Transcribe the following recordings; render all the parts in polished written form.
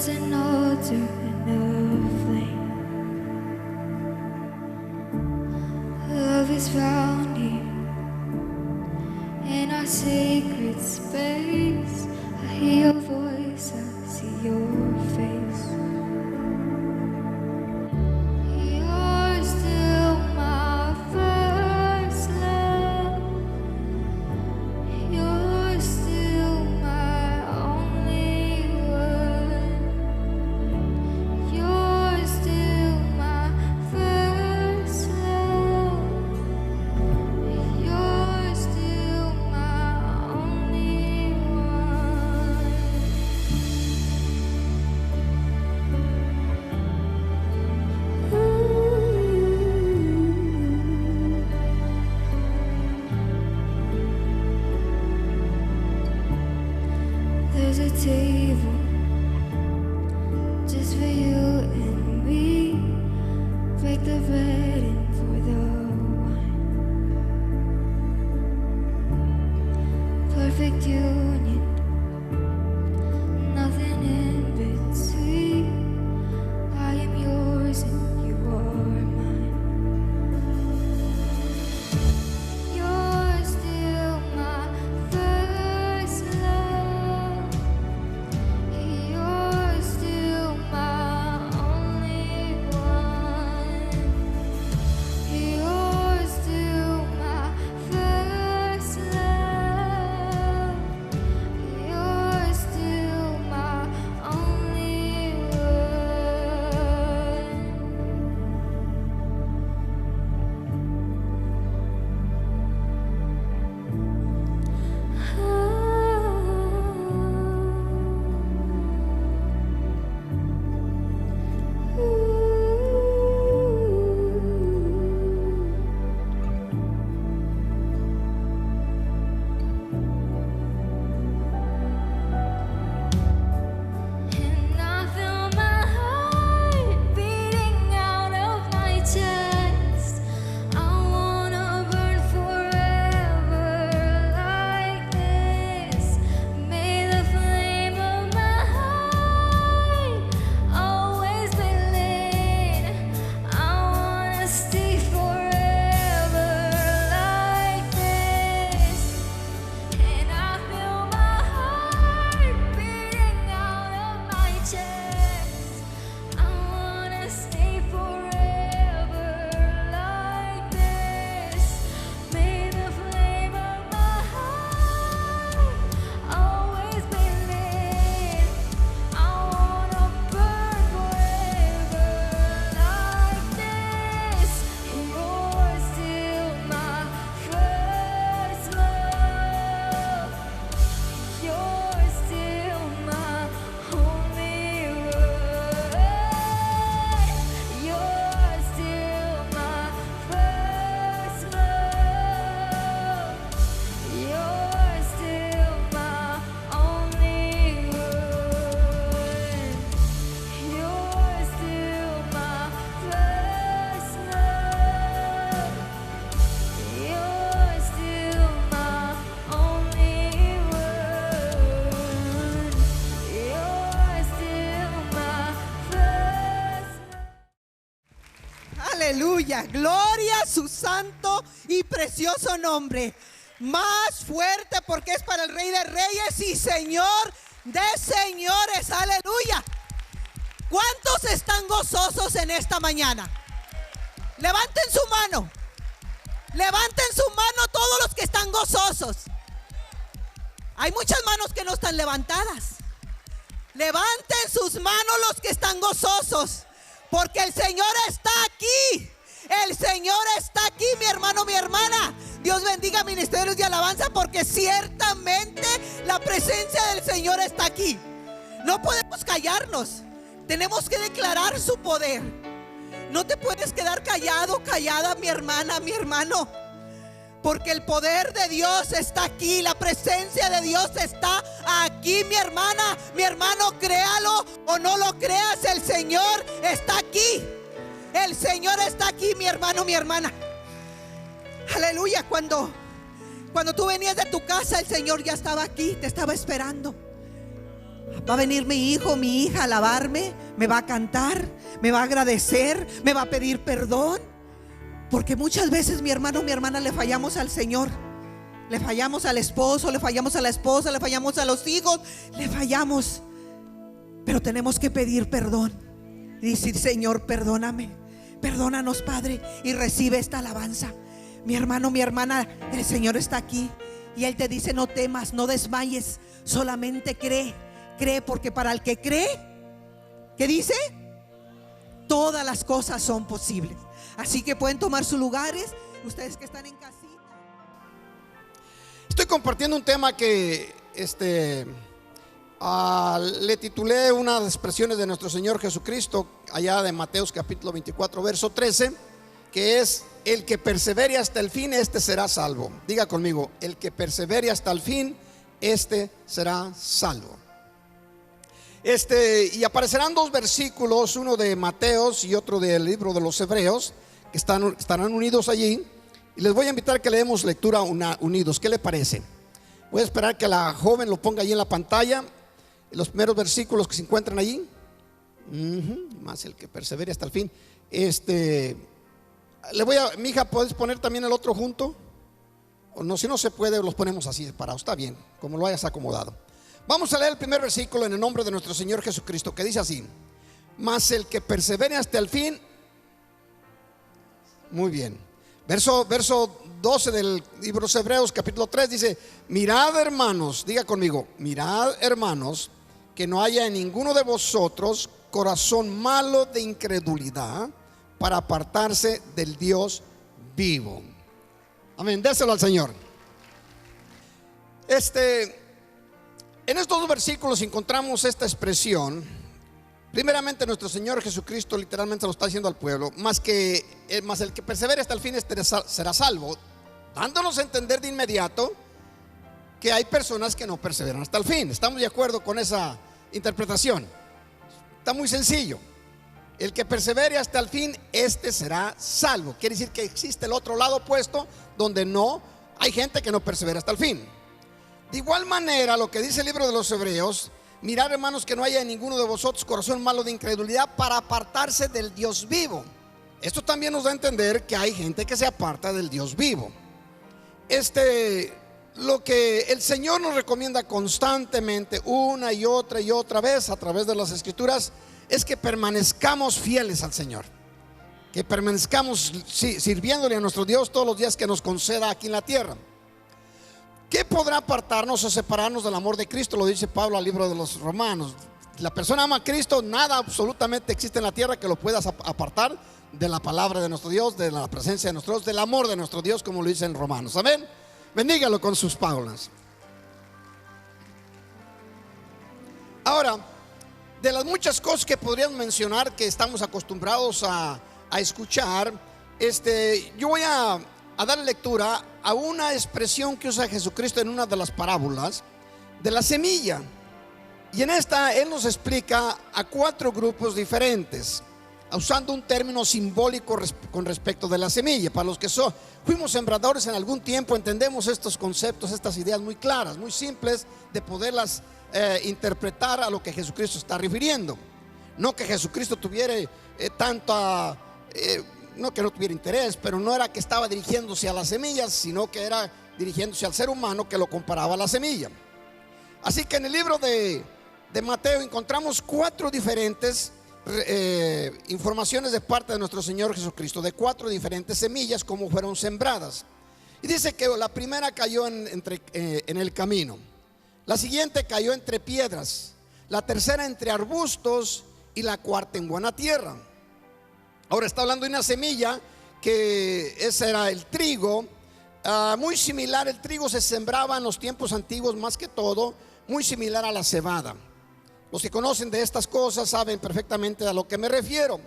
as an altar and a flame. Love is found here in our sacred space. I hear your voice, I see your face. You're still my first love. You're still my only one. You're still my first love. You're still my only one. There's a table just for you and me. Break the bread and pour the wine. Perfect union, nothing in between. I am yours and you are mine. You're still my first love. You're still my only one. You're still my first love. You're still my only And I feel my heart beating out of my chest. I wanna burn forever like this. May the flame of my heart always be lit. I wanna stay forever like this. And I feel my heart beating out of my chest. I wanna stay forever like this. May the flame of my heart always be lit. I wanna burn forever like this. You're still my first love. You're still my only one. You're still my first love. You're still my only one. You're still my first love. You're still my only one. You're still my first love. Aleluya, gloria a su santo y precioso nombre. Más fuerte porque es para el Rey de Reyes y Señor de señores. Aleluya. ¿Cuántos están gozosos en esta mañana? Levanten su mano. Levanten su mano todos los que están gozosos. Hay muchas manos que no están levantadas. Levanten sus manos los que están gozosos, porque el Señor está aquí. El Señor está aquí, mi hermano, mi hermana. Dios bendiga ministerios de alabanza, porque ciertamente la presencia del Señor está aquí. No podemos callarnos. Tenemos que declarar su poder. No te puedes quedar callado, callada, mi hermana, mi hermano, porque el poder de Dios está aquí. La presencia de Dios está aquí, mi hermana, mi hermano. Créalo o no lo creas, el Señor está aquí. El Señor está aquí, mi hermano, mi hermana. Aleluya. Cuando tú venías de tu casa, el Señor ya estaba aquí, te estaba esperando. Va a venir mi hijo, mi hija a alabarme, me va a cantar, me va a agradecer, me va a pedir perdón. Porque muchas veces, mi hermano, mi hermana, le fallamos al Señor. Le fallamos al esposo, le fallamos a la esposa, le fallamos a los hijos, le fallamos. Pero tenemos que pedir perdón y decir: Señor, perdóname, perdónanos, Padre, y recibe esta alabanza. Mi hermano, mi hermana, el Señor está aquí y Él te dice: no temas, no desmayes, solamente cree. Cree, porque para el que cree, ¿qué dice? Todas las cosas son posibles. Así que pueden tomar sus lugares, ustedes que están en casita. Estoy compartiendo un tema que le titulé unas expresiones de nuestro Señor Jesucristo, allá de Mateos capítulo 24 verso 13, que es: el que persevere hasta el fin, este será salvo. Diga conmigo: el que persevere hasta el fin, este será salvo. Y aparecerán dos versículos, uno de Mateos y otro del libro de los Hebreos, que estarán unidos allí. Y les voy a invitar a que leemos lectura unidos. ¿Qué le parece? Voy a esperar que la joven lo ponga allí en la pantalla, los primeros versículos que se encuentran allí. Más el que persevere hasta el fin. Mi hija, ¿puedes poner también el otro junto? O no, si no se puede, los ponemos así separados. Está bien, como lo hayas acomodado. Vamos a leer el primer versículo en el nombre de nuestro Señor Jesucristo, que dice así: mas el que persevere hasta el fin. Muy bien. Verso 12 del libro de Hebreos capítulo 3 dice: mirad, hermanos, diga conmigo, mirad, hermanos, que no haya en ninguno de vosotros corazón malo de incredulidad, para apartarse del Dios vivo. Amén, déselo al Señor. En estos dos versículos encontramos esta expresión. Primeramente, nuestro Señor Jesucristo literalmente lo está diciendo al pueblo: más el que persevere hasta el fin, será salvo, dándonos a entender de inmediato que hay personas que no perseveran hasta el fin. ¿Estamos de acuerdo con esa interpretación? Está muy sencillo. El que persevere hasta el fin, este será salvo. Quiere decir que existe el otro lado opuesto, donde no hay gente que no persevera hasta el fin. De igual manera, lo que dice el libro de los Hebreos: mirad, hermanos, que no haya en ninguno de vosotros corazón malo de incredulidad, para apartarse del Dios vivo. Esto también nos da a entender que hay gente que se aparta del Dios vivo. Lo que el Señor nos recomienda constantemente, una y otra vez a través de las Escrituras, es que permanezcamos fieles al Señor, que permanezcamos sirviéndole a nuestro Dios todos los días que nos conceda aquí en la tierra. ¿Qué podrá apartarnos o separarnos del amor de Cristo? Lo dice Pablo al libro de los Romanos. La persona ama a Cristo, nada absolutamente existe en la tierra que lo puedas apartar de la palabra de nuestro Dios, de la presencia de nuestro Dios, del amor de nuestro Dios, como lo dice en Romanos. Amén. Bendígalo con sus palabras. Ahora, de las muchas cosas que podríamos mencionar que estamos acostumbrados a escuchar, yo voy a dar lectura a una expresión que usa Jesucristo en una de las parábolas de la semilla. Y en esta Él nos explica a 4 grupos diferentes, usando un término simbólico con respecto de la semilla. Para los que fuimos sembradores en algún tiempo, entendemos estos conceptos, estas ideas muy claras, muy simples de poderlas interpretar a lo que Jesucristo está refiriendo. No que Jesucristo tuviera no que no tuviera interés, pero no era que estaba dirigiéndose a las semillas, sino que era dirigiéndose al ser humano, que lo comparaba a la semilla. Así que en el libro de Mateo encontramos 4 diferentes informaciones de parte de nuestro Señor Jesucristo, de 4 diferentes semillas, como fueron sembradas. Y dice que la primera cayó en el camino, la siguiente cayó entre piedras, la tercera entre arbustos y la cuarta en buena tierra. Ahora está hablando de una semilla que ese era el trigo. Muy similar, el trigo se sembraba en los tiempos antiguos, más que todo muy similar a la cebada. Los que conocen de estas cosas saben perfectamente a lo que me refiero.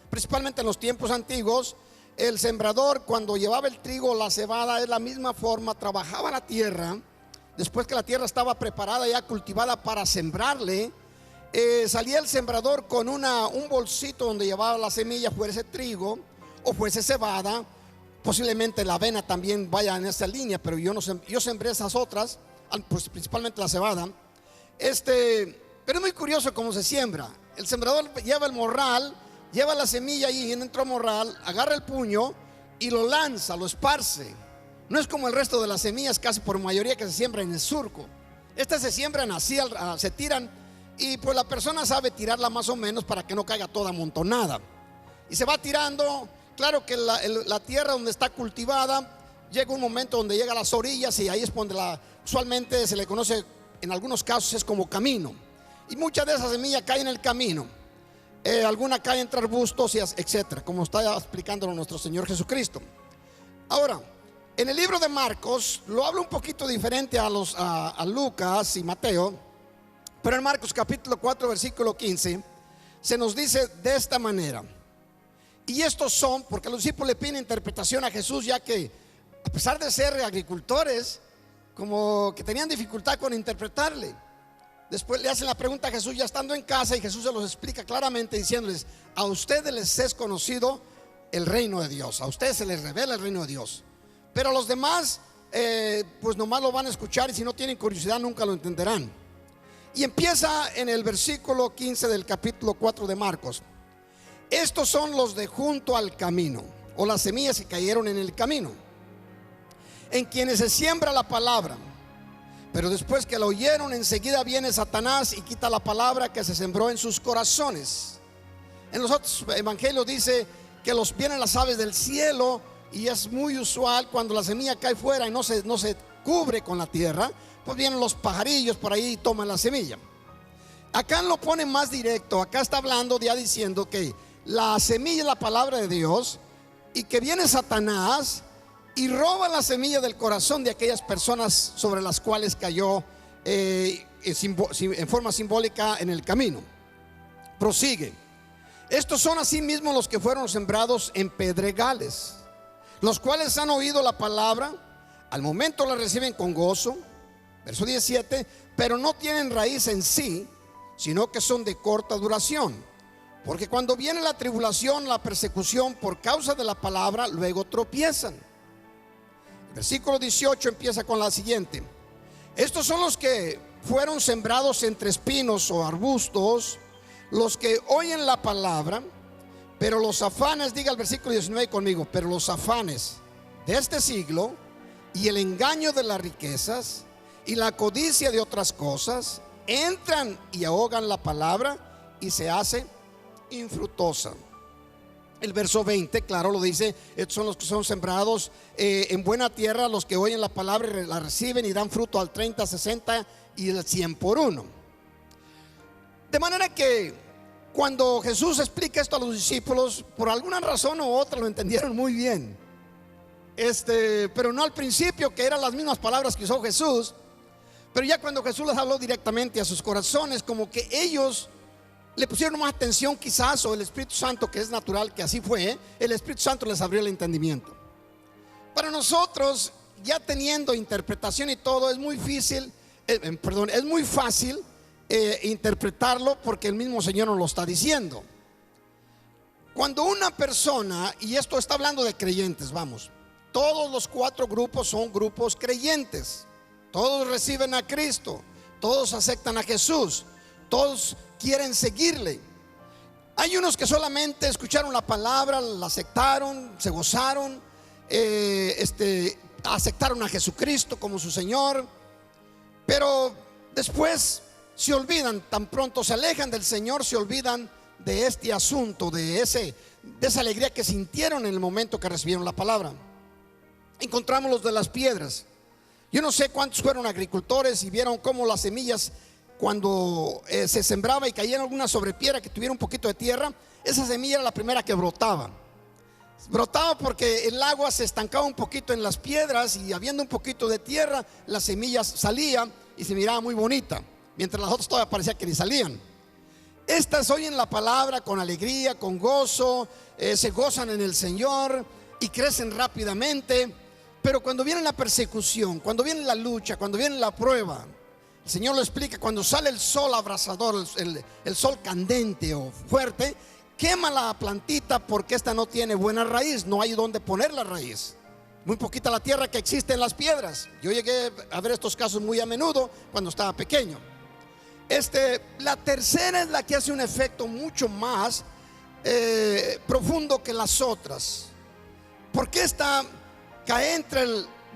Principalmente en los tiempos antiguos, el sembrador, cuando llevaba el trigo o la cebada, de la misma forma trabajaba la tierra. Después que la tierra estaba preparada, ya cultivada para sembrarle, salía el sembrador con un bolsito donde llevaba la semilla, fuese trigo o fuese cebada. Posiblemente la avena también vaya en esa línea, pero yo sembré esas otras, pues principalmente la cebada. Pero Pero es muy curioso cómo se siembra. El sembrador lleva el morral, lleva la semilla ahí dentro del morral, agarra el puño y lo lanza, lo esparce. No es como el resto de las semillas, casi por mayoría, que se siembran en el surco. Estas se siembran así, se tiran, y pues la persona sabe tirarla más o menos para que no caiga toda amontonada. Y se va tirando. Claro que la tierra donde está cultivada, llega un momento donde llega a las orillas, y ahí es donde usualmente se le conoce, en algunos casos es como camino. Y muchas de esas semillas caen en el camino. Alguna cae entre arbustos, etcétera, como está explicándolo nuestro Señor Jesucristo. Ahora, en el libro de Marcos lo habla un poquito diferente a Lucas y Mateo. Pero en Marcos capítulo 4 versículo 15 se nos dice de esta manera: y estos son, porque los discípulos le piden interpretación a Jesús, ya que a pesar de ser agricultores, como que tenían dificultad con interpretarle. Después le hacen la pregunta a Jesús ya estando en casa, y Jesús se los explica claramente diciéndoles: a ustedes les es conocido el reino de Dios, a ustedes se les revela el reino de Dios, pero a los demás pues nomás lo van a escuchar, y si no tienen curiosidad nunca lo entenderán. Y empieza en el versículo 15 del capítulo 4 de Marcos: estos son los de junto al camino, o las semillas que cayeron en el camino, en quienes se siembra la palabra. Pero después que la oyeron, enseguida viene Satanás y quita la palabra que se sembró en sus corazones. En los otros evangelios dice que vienen las aves del cielo, y es muy usual cuando la semilla cae fuera y no se cubre con la tierra, pues vienen los pajarillos por ahí y toman la semilla. Acá lo pone más directo. Acá está hablando, ya diciendo que la semilla es la palabra de Dios, y que viene Satanás y roba la semilla del corazón de aquellas personas sobre las cuales cayó en forma simbólica en el camino. Prosigue: estos son asimismo los que fueron sembrados en pedregales, los cuales han oído la palabra, al momento la reciben con gozo. Verso 17: pero no tienen raíz en sí, sino que son de corta duración, porque cuando viene la tribulación, la persecución por causa de la palabra, luego tropiezan. El versículo 18 empieza con la siguiente: estos son los que fueron sembrados entre espinos o arbustos, los que oyen la palabra, pero los afanes, diga el versículo 19 conmigo, pero los afanes de este siglo y el engaño de las riquezas y la codicia de otras cosas entran y ahogan la palabra, y se hace infructuosa. El verso 20, claro, lo dice: estos son los que son sembrados en buena tierra, los que oyen la palabra y la reciben y dan fruto al 30, 60 y el 100 por uno. De manera que cuando Jesús explica esto a los discípulos, por alguna razón u otra lo entendieron muy bien. Pero no al principio, que eran las mismas palabras que usó Jesús. Pero ya cuando Jesús les habló directamente a sus corazones, como que ellos le pusieron más atención quizás, o el Espíritu Santo, que es natural que así fue, el Espíritu Santo les abrió el entendimiento. Para nosotros, ya teniendo interpretación y todo, es muy fácil interpretarlo, porque el mismo Señor nos lo está diciendo. Cuando una persona, y esto está hablando de creyentes, vamos, todos los 4 grupos son grupos creyentes, todos reciben a Cristo, todos aceptan a Jesús, todos quieren seguirle. Hay unos que solamente escucharon la palabra, la aceptaron, se gozaron, aceptaron a Jesucristo como su Señor, pero después se olvidan, tan pronto se alejan del Señor, se olvidan de este asunto, de esa alegría que sintieron en el momento que recibieron la palabra. Encontramos los de las piedras. Yo no sé cuántos fueron agricultores y vieron cómo las semillas, cuando se sembraba y caían alguna sobre piedra que tuviera un poquito de tierra, esa semilla era la primera que brotaba. Brotaba porque el agua se estancaba un poquito en las piedras, y habiendo un poquito de tierra, las semillas salían y se miraba muy bonita, mientras las otras todavía parecía que ni salían. Estas oyen la palabra con alegría, con gozo, se gozan en el Señor y crecen rápidamente. Pero cuando viene la persecución, cuando viene la lucha, cuando viene la prueba, el Señor lo explica: cuando sale el sol abrasador, el sol candente o fuerte, quema la plantita, porque esta no tiene buena raíz, no hay donde poner la raíz. Muy poquita la tierra que existe en las piedras. Yo llegué a ver estos casos muy a menudo cuando estaba pequeño. La tercera es la que hace un efecto mucho más profundo que las otras. Porque esta cae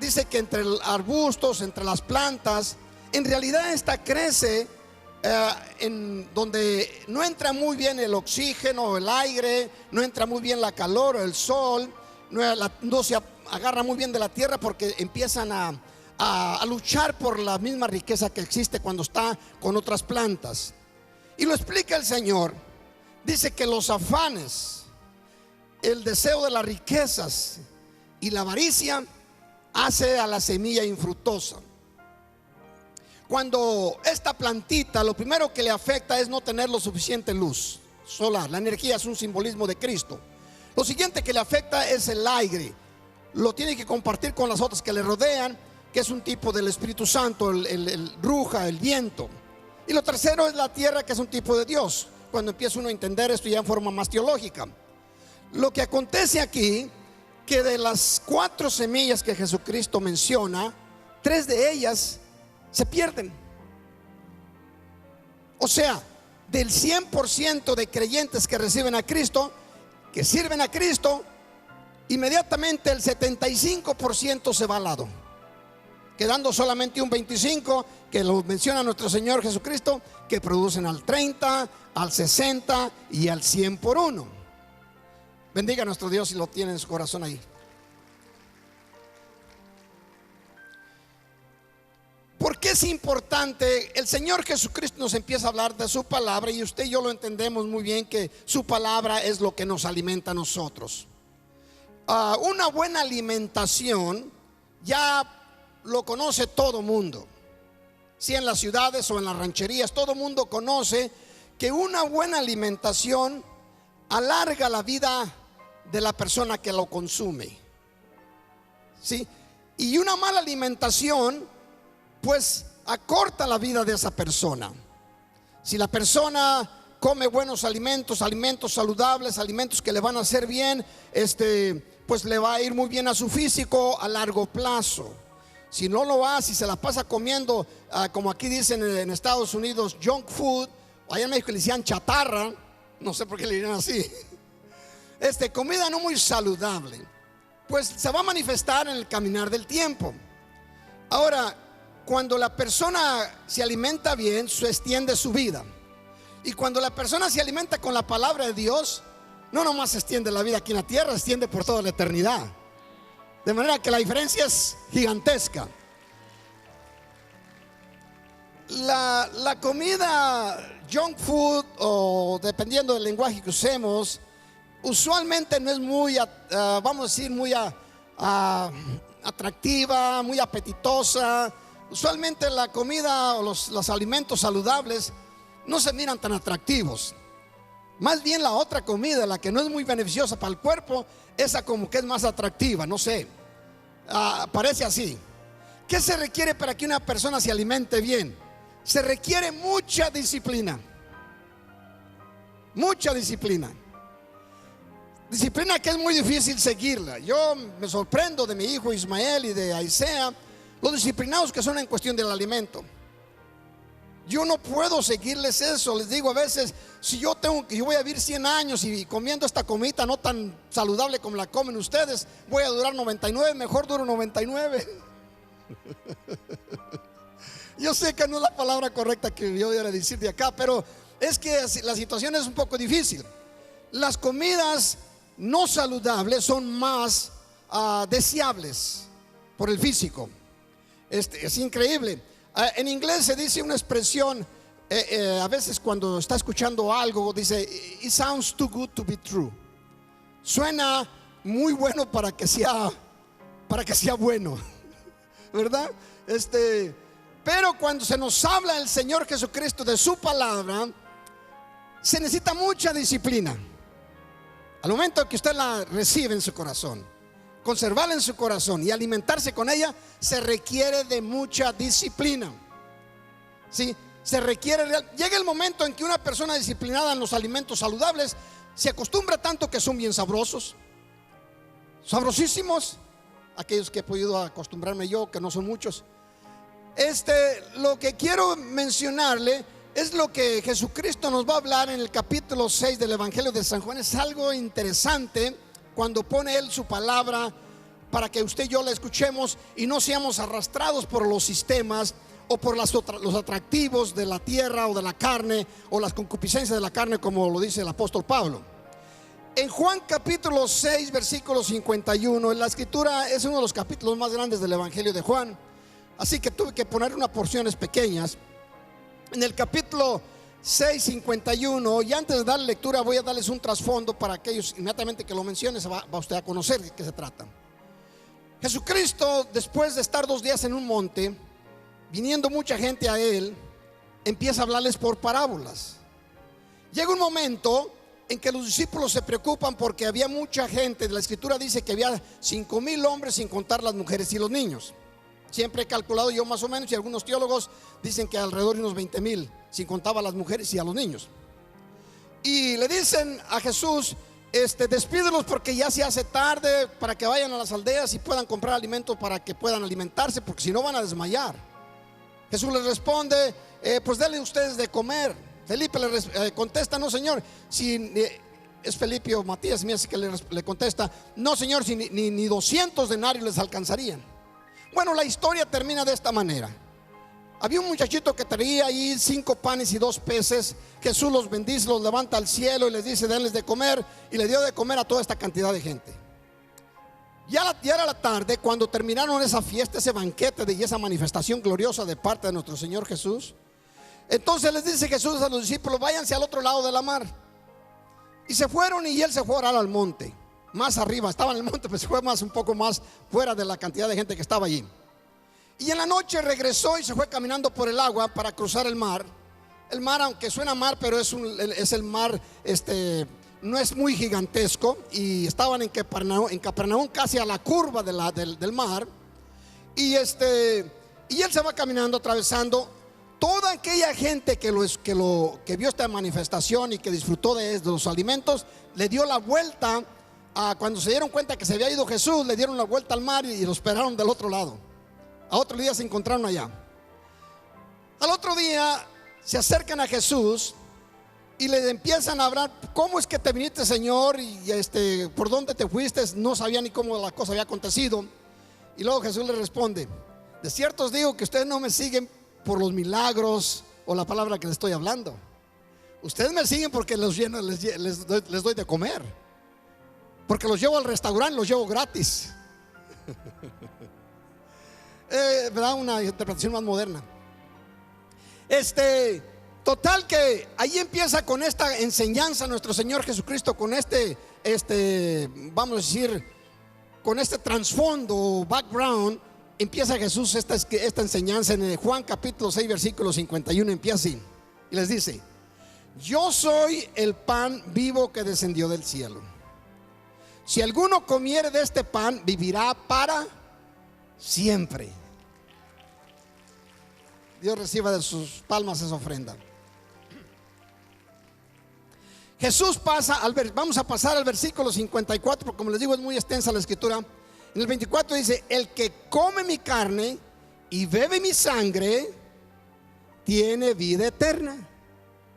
dice que entre arbustos, entre las plantas. En realidad esta crece en donde no entra muy bien el oxígeno, el aire, no entra muy bien la calor, el sol, no se agarra muy bien de la tierra, porque empiezan a luchar por la misma riqueza que existe cuando está con otras plantas. Y lo explica el Señor. Dice que los afanes, el deseo de las riquezas y la avaricia hace a la semilla infructuosa. Cuando esta plantita, lo primero que le afecta es no tener lo suficiente luz solar. La energía es un simbolismo de Cristo. Lo siguiente que le afecta es el aire. Lo tiene que compartir con las otras que le rodean, que es un tipo del Espíritu Santo, el ruja, el viento. Y lo tercero es la tierra, que es un tipo de Dios. Cuando empieza uno a entender esto ya en forma más teológica. Lo que acontece aquí, que de las 4 semillas que Jesucristo menciona, 3 de ellas se pierden. O sea, del 100% de creyentes que reciben a Cristo, que sirven a Cristo, inmediatamente el 75% se va al lado, quedando solamente un 25%, que lo menciona nuestro Señor Jesucristo, que producen al 30, al 60 y al 100 por uno. Bendiga a nuestro Dios si lo tiene en su corazón ahí. ¿Por qué es importante? El Señor Jesucristo nos empieza a hablar de su palabra, y usted y yo lo entendemos muy bien, que su palabra es lo que nos alimenta a nosotros. Una buena alimentación ya lo conoce todo mundo. Si en las ciudades o en las rancherías, todo mundo conoce que una buena alimentación alarga la vida de la persona que lo consume. ¿Sí? Y una mala alimentación pues acorta la vida de esa persona. Si la persona come buenos alimentos, alimentos saludables, alimentos que le van a hacer bien, pues le va a ir muy bien a su físico a largo plazo. Si no lo hace, si se la pasa comiendo, como aquí dicen en Estados Unidos, junk food, o allá en México le decían chatarra, no sé por qué le dirán así, comida no muy saludable, pues se va a manifestar en el caminar del tiempo. Ahora, cuando la persona se alimenta bien, se extiende su vida. Y cuando la persona se alimenta con la palabra de Dios, no nomás se extiende la vida aquí en la tierra, se extiende por toda la eternidad. De manera que la diferencia es gigantesca. La comida junk food, o dependiendo del lenguaje que usemos, usualmente no es muy, vamos a decir, muy atractiva, muy apetitosa. Usualmente la comida o los alimentos saludables no se miran tan atractivos. Más bien la otra comida, la que no es muy beneficiosa para el cuerpo, esa como que es más atractiva, no sé, parece así. ¿Qué se requiere para que una persona se alimente bien? Se requiere mucha disciplina. Mucha disciplina. Disciplina que es muy difícil seguirla. Yo me sorprendo de mi hijo Ismael y de Aisea, los disciplinados que son en cuestión del alimento. Yo no puedo seguirles eso. Les digo a veces, si yo voy a vivir 100 años y comiendo esta comida no tan saludable como la comen ustedes, voy a durar 99, mejor duro 99. Yo sé que no es la palabra correcta que yo debería decir de acá, pero es que la situación es un poco difícil. Las comidas no saludables son más deseables por el físico. Es increíble. En inglés se dice una expresión, a veces cuando está escuchando algo, dice, it sounds too good to be true. Suena muy bueno para que sea bueno, ¿verdad? Pero cuando se nos habla el Señor Jesucristo de su palabra, se necesita mucha disciplina. Al momento que usted la recibe en su corazón, conservarla en su corazón y alimentarse con ella, se requiere de mucha disciplina. ¿Sí? Llega el momento en que una persona disciplinada en los alimentos saludables se acostumbra tanto que son bien sabrosos, sabrosísimos. Aquellos que he podido acostumbrarme yo, que no son muchos. Lo que quiero mencionarle es lo que Jesucristo nos va a hablar en el capítulo 6 del Evangelio de San Juan. Es algo interesante cuando pone Él su palabra para que usted y yo la escuchemos y no seamos arrastrados por los sistemas o por los atractivos de la tierra o de la carne o las concupiscencias de la carne, como lo dice el apóstol Pablo. En Juan capítulo 6 versículo 51, en la escritura es uno de los capítulos más grandes del Evangelio de Juan, así que tuve que poner unas porciones pequeñas. En el capítulo 6, 51, y antes de darle lectura voy a darles un trasfondo para aquellos inmediatamente que lo menciones va usted a conocer de qué se trata. Jesucristo, después de estar 2 días en un monte, viniendo mucha gente a Él, empieza a hablarles por parábolas. Llega un momento en que los discípulos se preocupan porque había mucha gente. La escritura dice que había 5,000 hombres sin contar las mujeres y los niños. Siempre he calculado yo más o menos, y algunos teólogos dicen que alrededor de unos 20,000, sin contar a las mujeres y a los niños. Y le dicen a Jesús, despídelos porque ya se hace tarde, para que vayan a las aldeas y puedan comprar alimentos para que puedan alimentarse, porque si no van a desmayar. Jesús les responde, pues denle ustedes de comer. Felipe le contesta, no señor, si es Felipe o Matías, así que le contesta, no señor, si ni 200 denarios les alcanzarían. Bueno, la historia termina de esta manera. Había un muchachito que traía ahí 5 panes y 2 peces. Jesús los bendice, los levanta al cielo y les dice, denles de comer, y le dio de comer a toda esta cantidad de gente. Ya era la tarde cuando terminaron esa fiesta, ese banquete y esa manifestación gloriosa de parte de nuestro Señor Jesús. Entonces les dice Jesús a los discípulos, váyanse al otro lado de la mar. Y se fueron, y Él se fue a orar al monte, más arriba. Estaba en el monte, pero se fue un poco más fuera de la cantidad de gente que estaba allí. Y en la noche regresó y se fue caminando por el agua para cruzar el mar. El mar, aunque suena mar, pero es el mar, no es muy gigantesco. Y estaban en Capernaum, casi a la curva del mar. Y él se va caminando, atravesando. Toda aquella gente que vio esta manifestación y que disfrutó de los alimentos, le dio la vuelta. Cuando se dieron cuenta que se había ido Jesús, le dieron la vuelta al mar y lo esperaron del otro lado. A otro día se encontraron allá. Al otro día se acercan a Jesús y le empiezan a hablar, ¿cómo es que te viniste, Señor? Y ¿por dónde te fuiste? No sabía ni cómo la cosa había acontecido. Y luego Jesús le responde, de cierto os digo que ustedes no me siguen por los milagros o la palabra que les estoy hablando. Ustedes me siguen porque les doy de comer, porque los llevo al restaurante, los llevo gratis. ¿Verdad? Una interpretación más moderna. Total que ahí empieza con esta enseñanza nuestro Señor Jesucristo, con vamos a decir, con este trasfondo, background. Empieza Jesús esta enseñanza en Juan capítulo 6 versículo 51. Empieza así y les dice, yo soy el pan vivo que descendió del cielo. Si alguno comiere de este pan, vivirá para siempre. Dios reciba de sus palmas esa ofrenda. Jesús pasa vamos a pasar al versículo 54, porque como les digo es muy extensa la escritura. En el 24 dice, el que come mi carne y bebe mi sangre tiene vida eterna,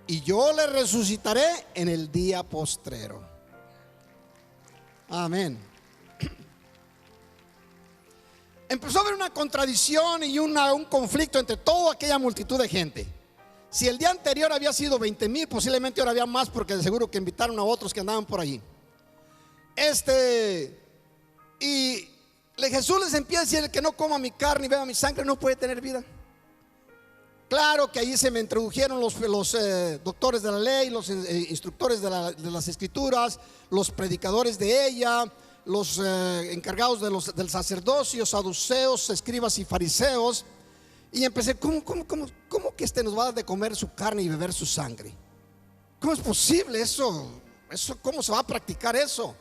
y yo le resucitaré en el día postrero. Amén. Empezó a haber una contradicción y un conflicto entre toda aquella multitud de gente. Si el día anterior había sido 20,000, posiblemente ahora había más, porque de seguro que invitaron a otros que andaban por allí. Y Jesús les empieza a decir, el que no coma mi carne y beba mi sangre no puede tener vida. Claro que ahí se me introdujeron los doctores de la ley, los instructores de las escrituras, los predicadores de ella, los encargados del sacerdocio, saduceos, escribas y fariseos. Y empecé, ¿cómo que nos va a dar de comer su carne y beber su sangre? ¿Cómo es posible eso? ¿Cómo se va a practicar eso?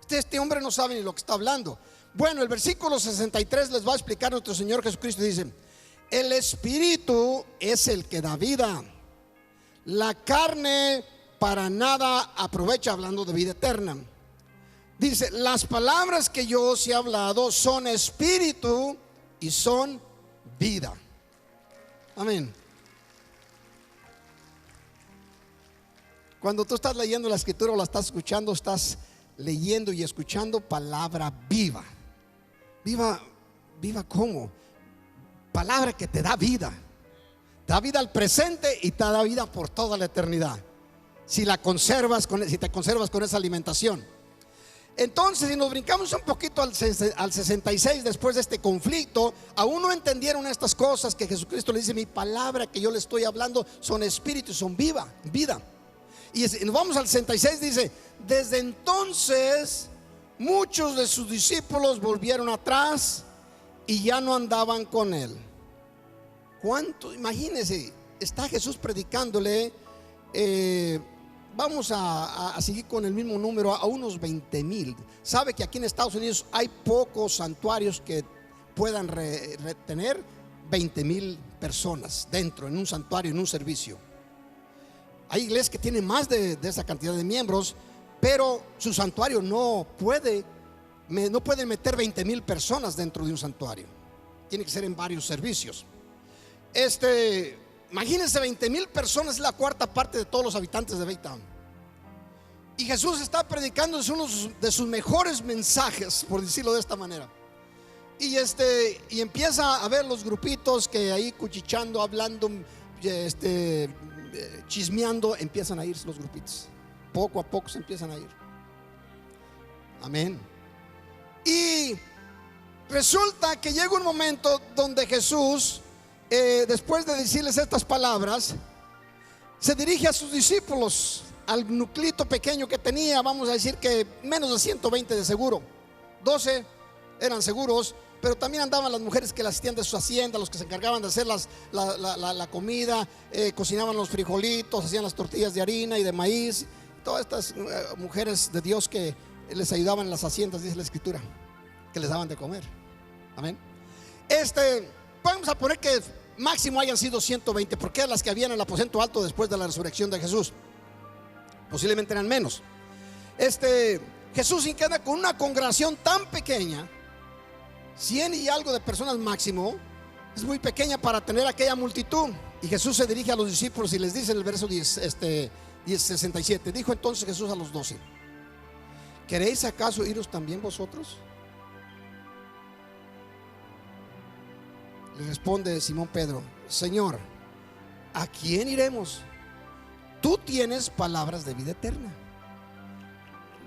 Este hombre no sabe ni lo que está hablando. Bueno, el versículo 63 les va a explicar nuestro Señor Jesucristo. Dice, el espíritu es el que da vida, la carne para nada aprovecha, hablando de vida eterna. Dice, las palabras que yo os he hablado son espíritu y son vida. Amén. Cuando tú estás leyendo la escritura o la estás escuchando, estás leyendo y escuchando palabra viva. Viva, viva ¿cómo? Palabra que te da vida. Te da vida al presente y te da vida por toda la eternidad. Si te conservas con esa alimentación. Entonces, si nos brincamos un poquito al 66, después de este conflicto, aún no entendieron estas cosas que Jesucristo le dice: mi palabra que yo le estoy hablando son espíritu y son vida. Y nos vamos al 66, dice: desde entonces muchos de sus discípulos volvieron atrás y ya no andaban con él. ¿Cuánto? Imagínense, está Jesús predicándole. Vamos a seguir con el mismo número, a unos 20,000. Sabe que aquí en Estados Unidos hay pocos santuarios que puedan retener 20,000 personas dentro, en un santuario, en un servicio. Hay iglesias que tienen más de esa cantidad de miembros, pero su santuario no puede meter 20,000 personas dentro de un santuario. Tiene que ser en varios servicios. Imagínense, 20,000 personas es la cuarta parte de todos los habitantes de Baytown. Y Jesús está predicando, es uno de sus mejores mensajes, por decirlo de esta manera. Y empieza a ver los grupitos que ahí cuchichando, hablando, chismeando, empiezan a irse los grupitos. Poco a poco se empiezan a ir. Amén. Y resulta que llega un momento donde Jesús, después de decirles estas palabras, se dirige a sus discípulos, al nuclito pequeño que tenía. Vamos a decir que menos de 120 de seguro. 12 eran seguros, pero también andaban las mujeres que las asistían de sus haciendas, los que se encargaban de hacer la comida, cocinaban los frijolitos, hacían las tortillas de harina y de maíz. Todas estas mujeres de Dios que les ayudaban en las haciendas, dice la escritura, que les daban de comer. Amén. Vamos a poner que máximo hayan sido 120, porque eran las que habían en el aposento alto después de la resurrección de Jesús. Posiblemente eran menos. Jesús se queda con una congregación tan pequeña, 100 y algo de personas máximo. Es muy pequeña para tener aquella multitud. Y Jesús se dirige a los discípulos y les dice en el verso 67: dijo entonces Jesús a los 12: ¿queréis acaso iros también vosotros? Le responde Simón Pedro: Señor, ¿a quién iremos? Tú tienes palabras de vida eterna.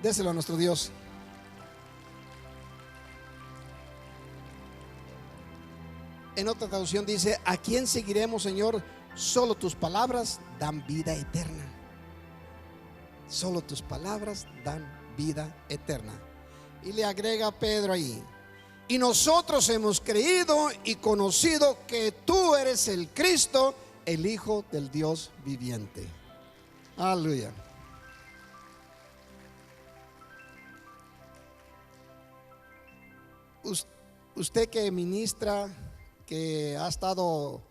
Déselo a nuestro Dios. En otra traducción dice: ¿a quién seguiremos, Señor? Solo tus palabras dan vida eterna. Solo tus palabras dan vida eterna. Y le agrega Pedro ahí: y nosotros hemos creído y conocido que tú eres el Cristo, el Hijo del Dios viviente. Aleluya. Usted que ministra, que ha estado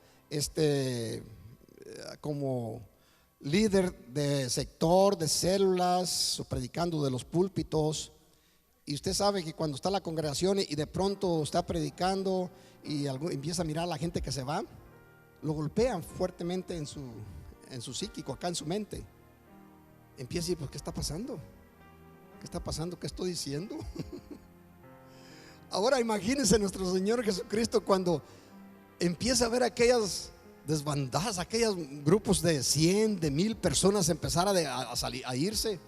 como líder de sector, de células, o predicando de los púlpitos, y usted sabe que cuando está la congregación y de pronto está predicando y empieza a mirar a la gente que se va, lo golpean fuertemente en su psíquico, acá en su mente. Empieza a decir: pues, ¿qué está pasando? ¿Qué está pasando? ¿Qué estoy diciendo? Ahora imagínense nuestro Señor Jesucristo cuando empieza a ver aquellas desbandadas, aquellos grupos de 100, de 1000 personas empezar a irse.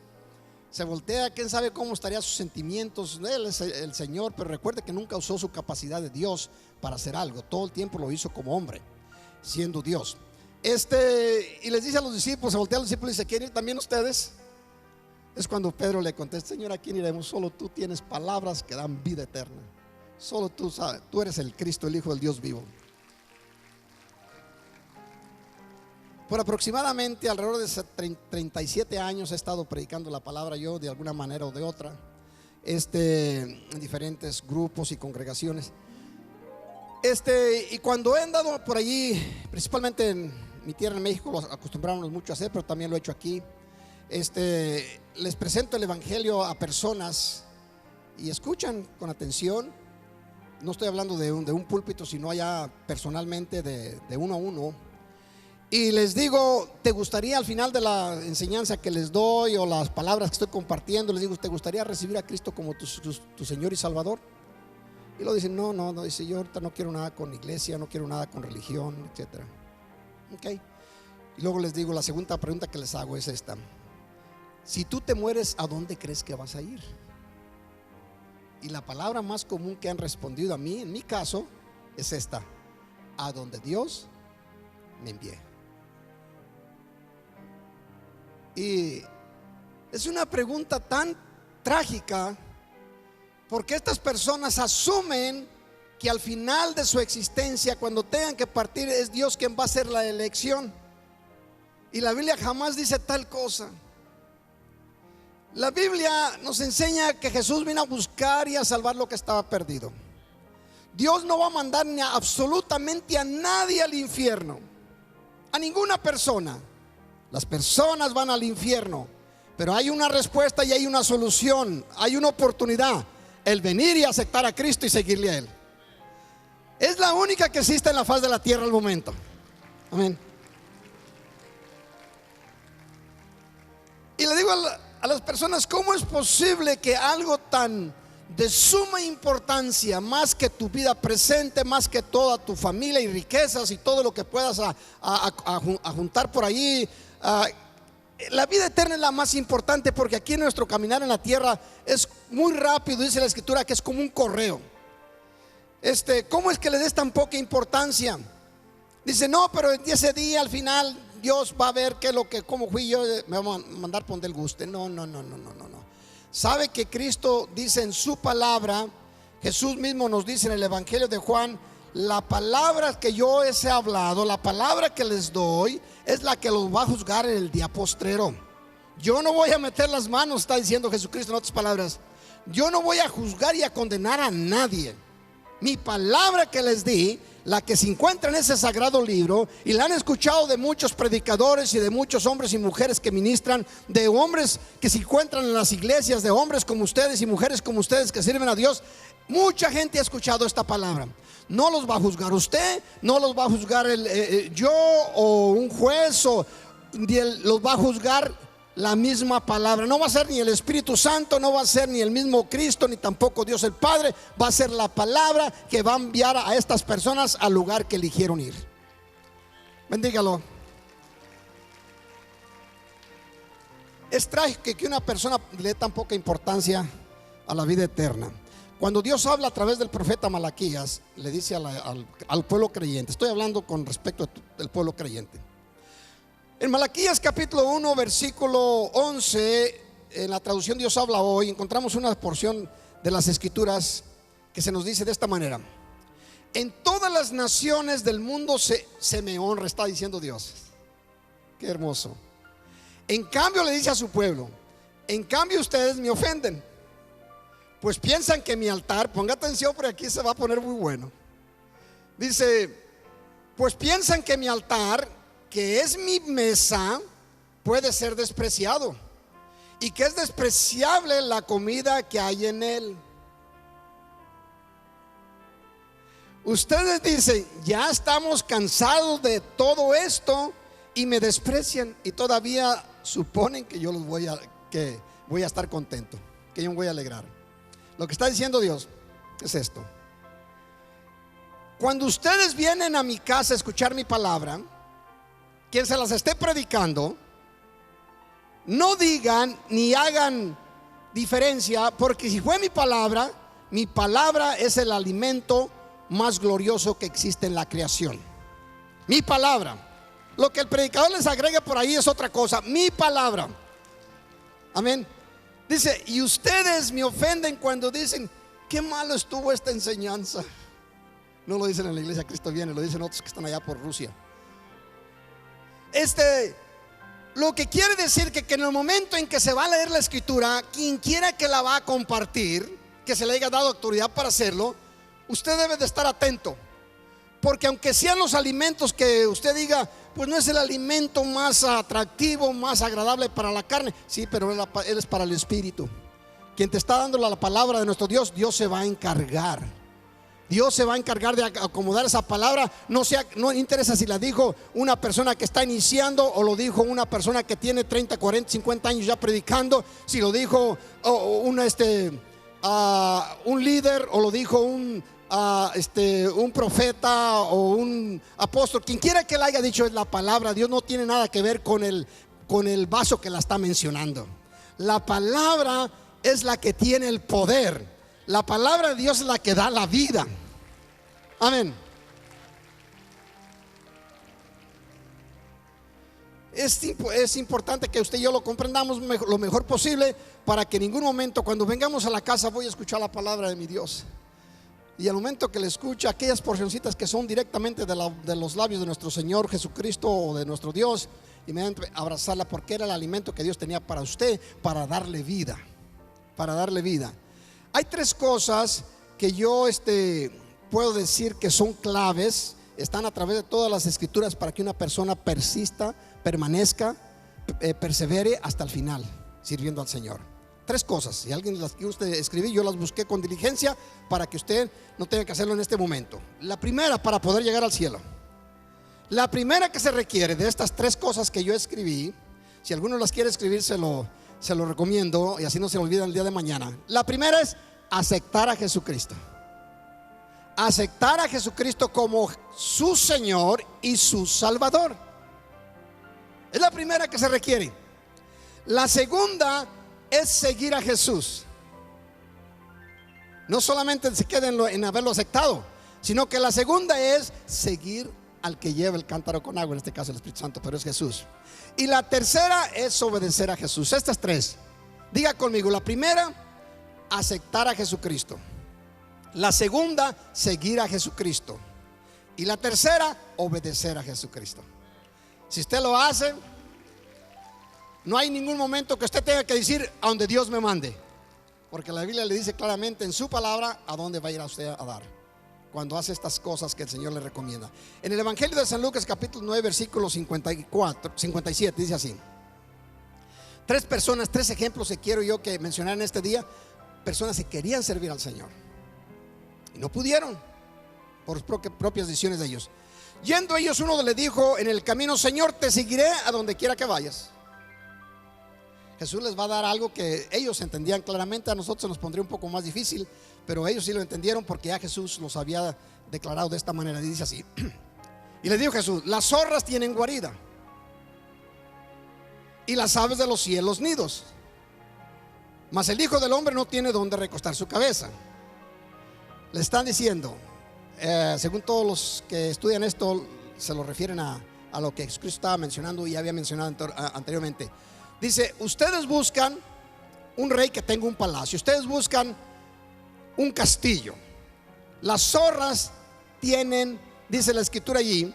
Se voltea, quién sabe cómo estarían sus sentimientos. Él es el Señor, pero recuerde que nunca usó su capacidad de Dios para hacer algo. Todo el tiempo lo hizo como hombre, siendo Dios. Y les dice a los discípulos, se voltea a los discípulos y dice: ¿quieren ir también ustedes? Es cuando Pedro le contesta: Señor, ¿a quién iremos? Solo tú tienes palabras que dan vida eterna. Solo tú sabes, tú eres el Cristo, el Hijo del Dios vivo. Por aproximadamente alrededor de 37 años he estado predicando la palabra yo, de alguna manera o de otra, en diferentes grupos y congregaciones. Y cuando he andado por allí, principalmente en mi tierra en México, lo acostumbramos mucho a hacer, pero también lo he hecho aquí. Les presento el evangelio a personas y escuchan con atención. No estoy hablando de un púlpito, sino allá personalmente, de uno a uno. y les digo, ¿te gustaría al final de la enseñanza que les doy o las palabras que estoy compartiendo, les digo, ¿te gustaría recibir a Cristo como tu Señor y Salvador? Y lo dicen, no, dice, yo ahorita no quiero nada con iglesia, no quiero nada con religión, etcétera. Ok. Y luego les digo, la segunda pregunta que les hago es esta: si tú te mueres, ¿a dónde crees que vas a ir? Y la palabra más común que han respondido a mí, en mi caso, es esta: a donde Dios me envíe. Y es una pregunta tan trágica, porque estas personas asumen que al final de su existencia, cuando tengan que partir, es Dios quien va a hacer la elección. Y la Biblia jamás dice tal cosa. La Biblia nos enseña que Jesús vino a buscar y a salvar lo que estaba perdido. Dios no va a mandar ni absolutamente a nadie al infierno, a ninguna persona. Las personas van al infierno, pero hay una respuesta y hay una solución, hay una oportunidad: el venir y aceptar a Cristo y seguirle a Él. Es la única que existe en la faz de la tierra al momento. Amén. Y le digo a las personas, ¿cómo es posible que algo tan de suma importancia, más que tu vida presente, más que toda tu familia y riquezas y todo lo que puedas a juntar por allí, la vida eterna es la más importante? Porque aquí nuestro caminar en la tierra es muy rápido, dice la Escritura que es como un correo. ¿Cómo es que le des tan poca importancia? Dice, no, pero en ese día al final Dios va a ver qué es lo que, cómo fui yo, me va a mandar por donde Él guste. No. Sabe que Cristo dice en su palabra, Jesús mismo nos dice en el Evangelio de Juan: la palabra que yo les he hablado, la palabra que les doy, es la que los va a juzgar en el día postrero. Yo no voy a meter las manos, está diciendo Jesucristo en otras palabras. Yo no voy a juzgar y a condenar a nadie. Mi palabra que les di, la que se encuentra en ese sagrado libro, y la han escuchado de muchos predicadores y de muchos hombres y mujeres que ministran, de hombres que se encuentran en las iglesias, de hombres como ustedes y mujeres como ustedes que sirven a Dios. Mucha gente ha escuchado esta palabra. No los va a juzgar usted, no los va a juzgar yo o un juez, los va a juzgar la misma palabra. No va a ser ni el Espíritu Santo, no va a ser ni el mismo Cristo, ni tampoco Dios el Padre. Va a ser la palabra que va a enviar a estas personas al lugar que eligieron ir. Bendígalo. Es trágico que una persona le dé tan poca importancia a la vida eterna. Cuando Dios habla a través del profeta Malaquías, le dice al pueblo creyente, estoy hablando con respecto al pueblo creyente. En Malaquías capítulo 1 versículo 11, en la traducción Dios habla hoy, encontramos una porción de las escrituras que se nos dice de esta manera: en todas las naciones del mundo se me honra, está diciendo Dios. Qué hermoso. En cambio le dice a su pueblo: en cambio ustedes me ofenden, pues piensan que mi altar, ponga atención porque aquí se va a poner muy bueno. Dice, pues piensan que mi altar, que es mi mesa, puede ser despreciado, y que es despreciable la comida que hay en él. Ustedes dicen, ya estamos cansados de todo esto y me desprecian, y todavía suponen que yo voy a estar contento, que yo me voy a alegrar. Lo que está diciendo Dios es esto: cuando ustedes vienen a mi casa a escuchar mi palabra, quien se las esté predicando, no digan ni hagan diferencia, porque si fue mi palabra es el alimento más glorioso que existe en la creación. Mi palabra. Lo que el predicador les agrega por ahí es otra cosa. Mi palabra. Amén. Dice, y ustedes me ofenden cuando dicen, qué malo estuvo esta enseñanza. No lo dicen en la iglesia Cristo Viene, lo dicen otros que están allá por Rusia. Lo que quiere decir que en el momento en que se va a leer la escritura, quien quiera que la va a compartir, que se le haya dado autoridad para hacerlo, usted debe de estar atento. Porque aunque sean los alimentos que usted diga, pues no es el alimento más atractivo, más agradable para la carne, sí, pero él es para el espíritu. Quien te está dando la palabra de nuestro Dios, Dios se va a encargar Dios se va a encargar de acomodar esa palabra. No interesa si la dijo una persona que está iniciando o lo dijo una persona que tiene 30, 40, 50 años ya predicando. Si lo dijo un líder o lo dijo un profeta o un apóstol. Quien quiera que la haya dicho, es la palabra. Dios no tiene nada que ver con el vaso que la está mencionando. La palabra es la que tiene el poder. La palabra de Dios es la que da la vida. Amén. Es importante que usted y yo lo comprendamos lo mejor posible, para que en ningún momento cuando vengamos a la casa voy a escuchar la palabra de mi Dios, y al momento que le escuche aquellas porcioncitas que son directamente de los labios de nuestro Señor Jesucristo o de nuestro Dios, inmediatamente abrazarla, porque era el alimento que Dios tenía para usted, para darle vida. Hay tres cosas que yo puedo decir que son claves, están a través de todas las escrituras para que una persona persista, permanezca, persevere hasta el final sirviendo al Señor. Tres cosas, si alguien las quiere usted escribir, yo las busqué con diligencia para que usted no tenga que hacerlo en este momento. La primera, para poder llegar al cielo, la primera que se requiere de estas tres cosas que yo escribí, si alguno las quiere escribir, se lo recomiendo, y así no se lo olvida el día de mañana. La primera es aceptar a Jesucristo. Aceptar a Jesucristo como su Señor y su Salvador. Es la primera que se requiere. La segunda es seguir a Jesús. No solamente se queda en haberlo aceptado, sino que la segunda es seguir al que lleva el cántaro con agua, en este caso el Espíritu Santo, pero es Jesús. Y la tercera es obedecer a Jesús. Estas tres, diga conmigo: la primera, aceptar a Jesucristo; la segunda, seguir a Jesucristo; y la tercera, obedecer a Jesucristo. Si usted lo hace, no hay ningún momento que usted tenga que decir a donde Dios me mande, porque la Biblia le dice claramente en su palabra a dónde va a ir a usted a dar, cuando hace estas cosas que el Señor le recomienda. En el Evangelio de San Lucas, capítulo 9, versículo 57, dice así: tres personas, tres ejemplos que quiero yo que mencionar en este día. Personas que querían servir al Señor y no pudieron por propias decisiones de ellos. Yendo ellos, uno le dijo en el camino: Señor, te seguiré a donde quiera que vayas. Jesús les va a dar algo que ellos entendían claramente. A nosotros se nos pondría un poco más difícil, pero ellos sí lo entendieron, porque ya Jesús los había declarado de esta manera. Y dice así: y les dijo Jesús: las zorras tienen guarida y las aves de los cielos nidos, mas el Hijo del Hombre no tiene donde recostar su cabeza. Le están diciendo, según todos los que estudian esto, se lo refieren a lo que Cristo estaba mencionando y ya había mencionado anteriormente. Dice: ustedes buscan un rey que tenga un palacio, ustedes buscan un castillo. Las zorras tienen, dice la escritura allí,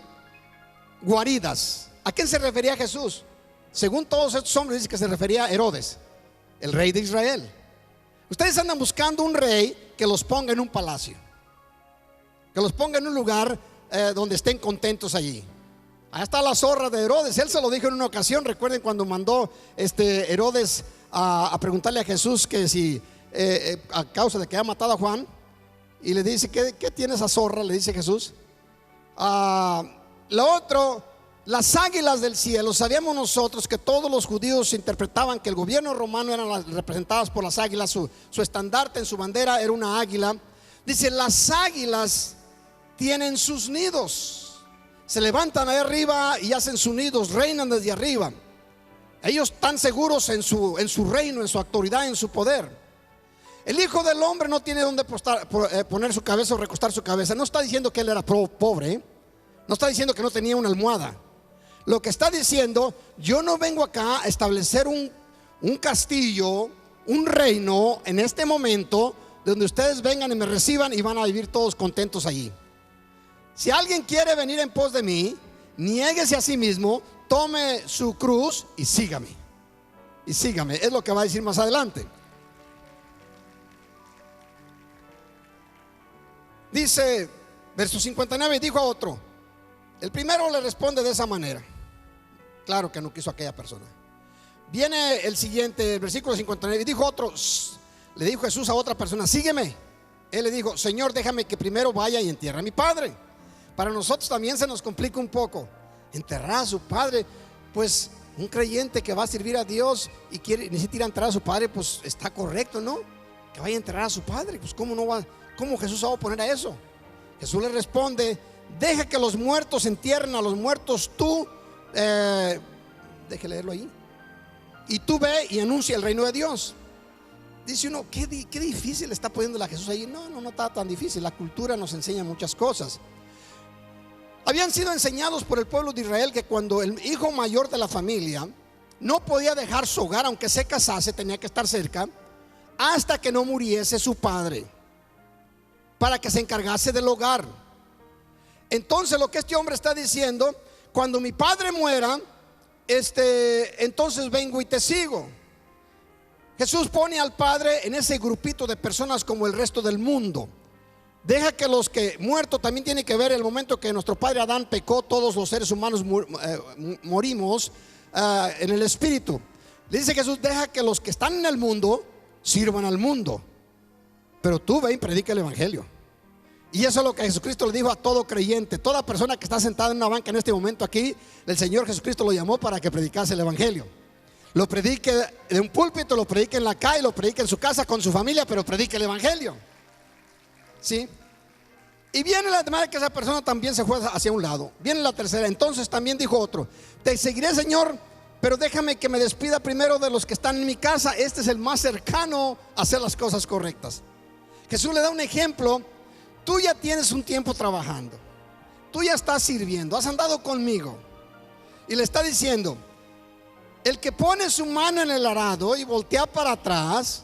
guaridas. ¿A quién se refería Jesús? Según todos estos hombres, dice que se refería a Herodes, el rey de Israel. Ustedes andan buscando un rey que los ponga en un palacio, que los ponga en un lugar donde estén contentos allí. Ahí está la zorra de Herodes. Él se lo dijo en una ocasión. Recuerden cuando mandó Herodes a preguntarle a Jesús que si a causa de que había matado a Juan, y le dice: ¿qué tiene esa zorra? Le dice Jesús. Lo otro, las águilas del cielo. Sabíamos nosotros que todos los judíos interpretaban que el gobierno romano eran representadas por las águilas. Su estandarte en su bandera era una águila. Dice: las águilas tienen sus nidos, se levantan ahí arriba y hacen sus nidos, reinan desde arriba. Ellos están seguros en su reino, en su autoridad, en su poder. El Hijo del Hombre no tiene donde poner su cabeza o recostar su cabeza. No está diciendo que él era pobre, no está diciendo que no tenía una almohada. Lo que está diciendo: yo no vengo acá a establecer un castillo, un reino en este momento donde ustedes vengan y me reciban y van a vivir todos contentos allí. Si alguien quiere venir en pos de mí, niéguese a sí mismo, tome su cruz y sígame. Y sígame, es lo que va a decir más adelante. Dice, verso 59, dijo a otro. El primero le responde de esa manera. Claro que no quiso aquella persona. Viene el siguiente, el versículo 59, y dijo otro, le dijo Jesús a otra persona: sígueme. Él le dijo: Señor, déjame que primero vaya y entierre a mi padre. Para nosotros también se nos complica un poco enterrar a su padre. Pues un creyente que va a servir a Dios y necesita ir a enterrar a su padre, pues está correcto, ¿no? Que vaya a enterrar a su padre. Pues ¿cómo Jesús se va a oponer a eso? Jesús le responde: deja que los muertos entierren a los muertos, tú deje leerlo ahí, y tú ve y anuncia el reino de Dios. Dice uno: qué difícil está poniéndole a Jesús ahí. No está tan difícil. La cultura nos enseña muchas cosas. Habían sido enseñados por el pueblo de Israel que cuando el hijo mayor de la familia no podía dejar su hogar, aunque se casase, tenía que estar cerca hasta que no muriese su padre, para que se encargase del hogar. Entonces lo que este hombre está diciendo: cuando mi padre muera, entonces vengo y te sigo. Jesús pone al padre en ese grupito de personas como el resto del mundo. Deja que los que muertos también tienen que ver el momento que nuestro padre Adán pecó. Todos los seres humanos morimos en el espíritu. Le dice Jesús: deja que los que están en el mundo sirvan al mundo, pero tú ve y predica el evangelio. Y eso es lo que Jesucristo le dijo a todo creyente. Toda persona que está sentada en una banca en este momento aquí, el Señor Jesucristo lo llamó para que predicase el evangelio. Lo predique de un púlpito, lo predique en la calle, lo predique en su casa con su familia, pero predique el evangelio. ¿Sí? Y viene la demanda que esa persona también se fue hacia un lado. Viene la tercera. Entonces también dijo otro: te seguiré, Señor, pero déjame que me despida primero de los que están en mi casa. Este es el más cercano a hacer las cosas correctas. Jesús le da un ejemplo. Tú ya tienes un tiempo trabajando, tú ya estás sirviendo, has andado conmigo. Y le está diciendo: el que pone su mano en el arado y voltea para atrás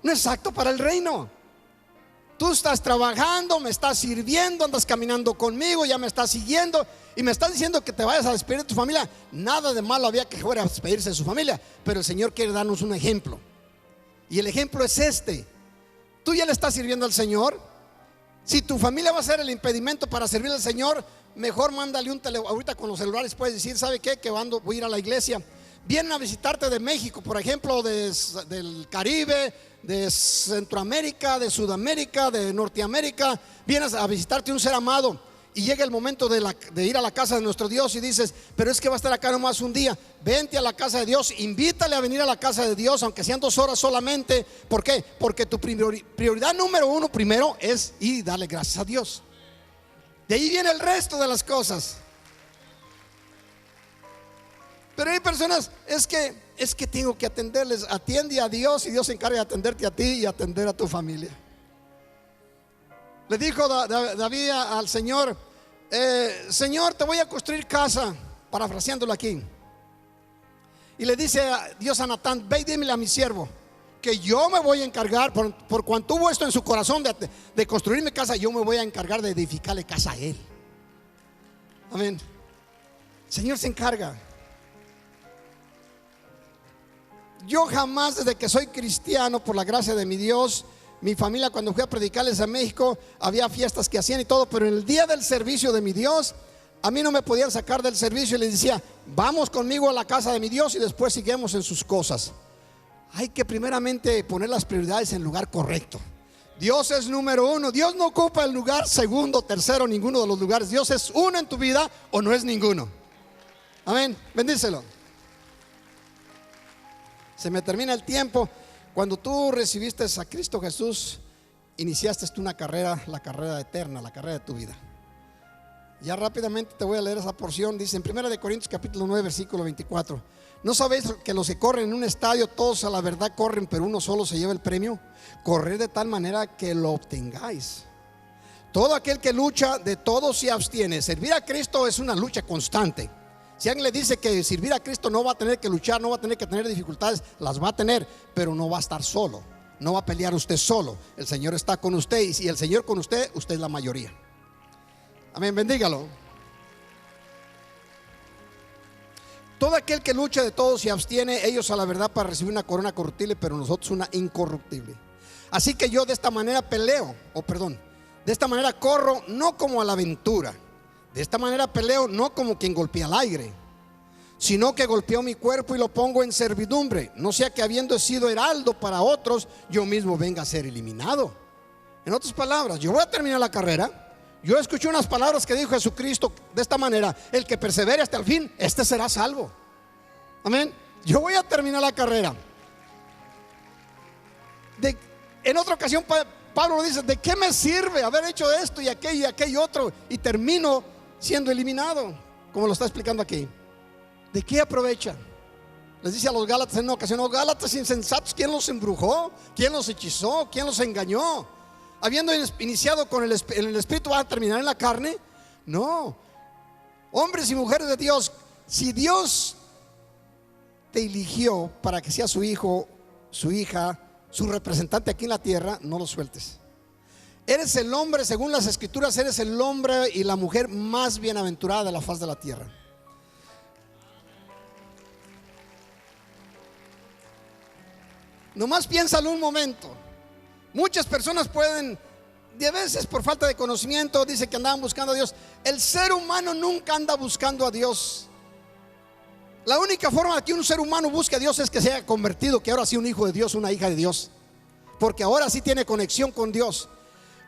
no es apto para el reino. Tú estás trabajando, me estás sirviendo, andas caminando conmigo, ya me estás siguiendo y me estás diciendo que te vayas a despedir de tu familia. Nada de malo había que fuera a despedirse de su familia, pero el Señor quiere darnos un ejemplo. Y el ejemplo es este: tú ya le estás sirviendo al Señor. Si tu familia va a ser el impedimento para servir al Señor, mejor mándale un teléfono. Ahorita con los celulares puedes decir: ¿sabe qué? Que voy a ir a la iglesia. Vienen a visitarte de México, por ejemplo, del Caribe, de Centroamérica, de Sudamérica, de Norteamérica. Vienes a visitarte un ser amado y llega el momento de ir a la casa de nuestro Dios y dices: pero es que va a estar acá nomás un día. Vente a la casa de Dios, invítale a venir a la casa de Dios, aunque sean 2 horas solamente. ¿Por qué? Porque tu prioridad número 1 primero es ir y darle gracias a Dios. De ahí viene el resto de las cosas. Pero hay personas: es que tengo que atenderles. Atiende a Dios y Dios se encarga de atenderte a ti y atender a tu familia. Le dijo David al Señor: Señor, te voy a construir casa, parafraseándolo aquí. Y le dice Dios a Natán: ve y dímele a mi siervo que yo me voy a encargar, por cuanto hubo esto en su corazón de construirme casa, yo me voy a encargar de edificarle casa a él. Amén. El Señor se encarga. Yo jamás, desde que soy cristiano, por la gracia de mi Dios, mi familia, cuando fui a predicarles a México, había fiestas que hacían y todo, pero en el día del servicio de mi Dios, a mí no me podían sacar del servicio y les decía: vamos conmigo a la casa de mi Dios y después seguimos en sus cosas. Hay que primeramente poner las prioridades en el lugar correcto. Dios es número 1. Dios no ocupa el lugar segundo, tercero, ninguno de los lugares. Dios es uno en tu vida o no es ninguno. Amén, bendícelo. Se me termina el tiempo. Cuando tú recibiste a Cristo Jesús, iniciaste tú una carrera, la carrera eterna, la carrera de tu vida. Ya rápidamente te voy a leer esa porción. Dice en 1 Corintios capítulo 9 versículo 24: ¿no sabéis que los que corren en un estadio, todos a la verdad corren, pero uno solo se lleva el premio? Corred de tal manera que lo obtengáis. Todo aquel que lucha, de todo se abstiene. Servir a Cristo es una lucha constante. Si alguien le dice que servir a Cristo no va a tener que luchar, no va a tener que tener dificultades, las va a tener, pero no va a estar solo. No va a pelear usted solo. El Señor está con usted, y si el Señor con usted, usted es la mayoría. Amén, bendígalo. Todo aquel que lucha, de todo se abstiene. Ellos a la verdad para recibir una corona corruptible, pero nosotros una incorruptible. Así que yo de esta manera de esta manera corro, no como a la aventura. De esta manera peleo, no como quien golpea al aire, sino que golpeo mi cuerpo y lo pongo en servidumbre, no sea que habiendo sido heraldo para otros, yo mismo venga a ser eliminado. En otras palabras, yo voy a terminar la carrera. Yo escuché unas palabras que dijo Jesucristo de esta manera: el que persevere hasta el fin, este será salvo. Amén. Yo voy a terminar la carrera. En otra ocasión Pablo dice: ¿de qué me sirve haber hecho esto y aquello otro? Y termino siendo eliminado, como lo está explicando aquí. ¿De qué aprovecha? Les dice a los Gálatas en una ocasión: los Gálatas insensatos, ¿quién los embrujó? ¿Quién los hechizó? ¿Quién los engañó? Habiendo iniciado con el Espíritu, ¿va a terminar en la carne? No. Hombres y mujeres de Dios, si Dios te eligió para que sea su hijo, su hija, su representante aquí en la tierra, no lo sueltes. Eres el hombre, según las escrituras, eres el hombre y la mujer más bienaventurada de la faz de la tierra. Nomás piénsalo un momento. Muchas personas pueden, de veces por falta de conocimiento, dice que andaban buscando a Dios. El ser humano nunca anda buscando a Dios. La única forma de que un ser humano busque a Dios es que se haya convertido, que ahora sí un hijo de Dios, una hija de Dios, porque ahora sí tiene conexión con Dios.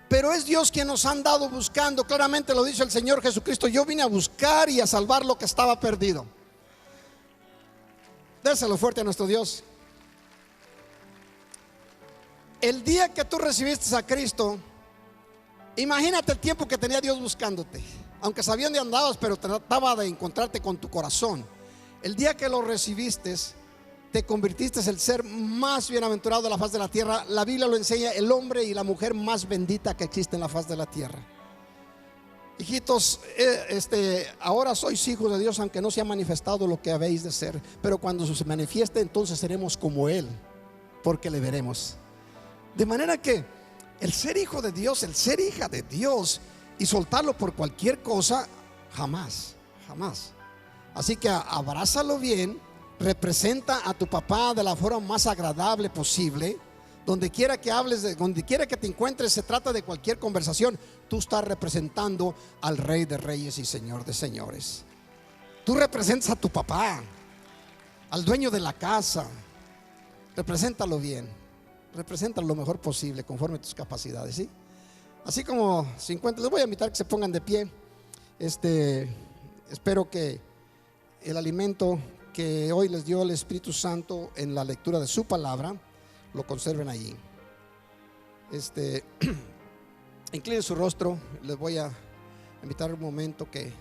Pero es Dios quien nos ha andado buscando. Claramente lo dice el Señor Jesucristo: yo vine a buscar y a salvar lo que estaba perdido. Déselo fuerte a nuestro Dios. El día que tú recibiste a Cristo, imagínate el tiempo que tenía Dios buscándote. Aunque sabía dónde andabas, pero trataba de encontrarte con tu corazón. El día que lo recibiste, te convirtiste en el ser más bienaventurado de la faz de la tierra. La Biblia lo enseña: el hombre y la mujer más bendita que existe en la faz de la tierra. Hijitos, ahora sois hijos de Dios, aunque no se ha manifestado lo que habéis de ser. Pero cuando se manifieste, entonces seremos como Él, porque le veremos. De manera que el ser hijo de Dios, el ser hija de Dios y soltarlo por cualquier cosa, jamás, jamás. Así que abrázalo bien, representa a tu papá de la forma más agradable posible. Donde quiera que hables, donde quiera que te encuentres, se trata de cualquier conversación, tú estás representando al Rey de Reyes y Señor de Señores. Tú representas a tu papá, al dueño de la casa. Represéntalo bien. Representan lo mejor posible conforme a tus capacidades, ¿sí? Así como 50, les voy a invitar que se pongan de pie. Espero que el alimento que hoy les dio el Espíritu Santo en la lectura de su palabra lo conserven allí. Incline su rostro. Les voy a invitar un momento que